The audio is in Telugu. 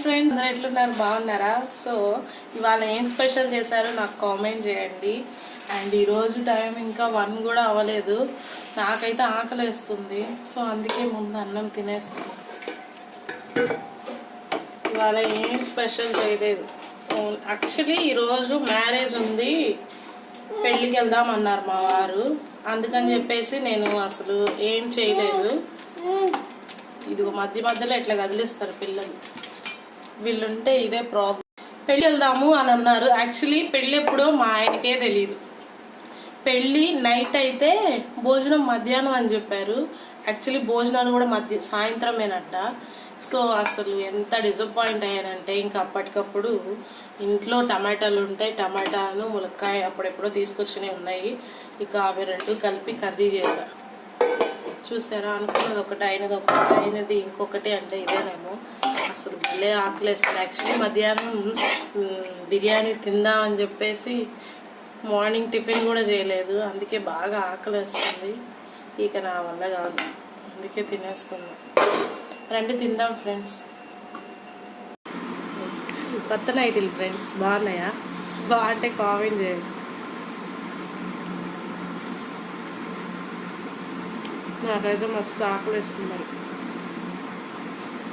ఫ్రెండ్స్, అందరూ ఎట్లున్నారు? బాగున్నారా? సో ఇవాళ ఏం స్పెషల్ చేశారో నాకు కామెంట్ చేయండి. అండ్ ఈరోజు టైం ఇంకా 1 కూడా అవ్వలేదు. నాకైతే ఆకలి వేస్తుంది. సో అందుకే ముందు అన్నం తినేస్తాను. ఇవాళ ఏం స్పెషల్ చేయలేదు. యాక్చువల్లీ ఈరోజు మ్యారేజ్ ఉంది, పెళ్ళికి వెళ్దామన్నారు మా వారు. అందుకని చెప్పేసి నేను అసలు ఏం చేయలేదు. ఇదిగో మధ్య మధ్యలో ఇట్లా కదిలిస్తారు పిల్లలు. వీళ్ళుంటే ఇదే ప్రాబ్లం. పెళ్ళి వెళ్దాము అని అన్నారు. యాక్చువల్లీ పెళ్ళి ఎప్పుడో మా ఆయనకే తెలియదు. పెళ్ళి నైట్ అయితే భోజనం మధ్యాహ్నం అని చెప్పారు. యాక్చువల్లీ భోజనాలు కూడా సాయంత్రమేనట. సో అసలు ఎంత డిసప్పాయింట్ అయ్యానంటే ఇంకా అప్పటికప్పుడు ఇంట్లో టమాటాలు ఉంటాయి, టమాటాను ములక్కాయ అప్పుడెప్పుడో తీసుకొచ్చినవి ఉన్నాయి. ఇక అవి రెండు కలిపి కర్రీ చేశా. చూసారా, అనుకున్నది ఒకటి అయినది ఇంకొకటి అంటే ఇదేనేమో. అసలు భలే ఆకలేస్తుంది. యాక్చువల్లీ మధ్యాహ్నం బిర్యానీ తిందామని చెప్పేసి మార్నింగ్ టిఫిన్ కూడా చేయలేదు. అందుకే బాగా ఆకలేస్తుంది. ఇక నా వల్ల కాదు, అందుకే తినేస్తున్నా. రండి తిందాం ఫ్రెండ్స్. కొత్త నైటీలు ఫ్రెండ్స్, బాగున్నాయా? బాగుంటే కామెంట్ చేయండి. నాకైతే మస్తు ఆకలిస్తుంది.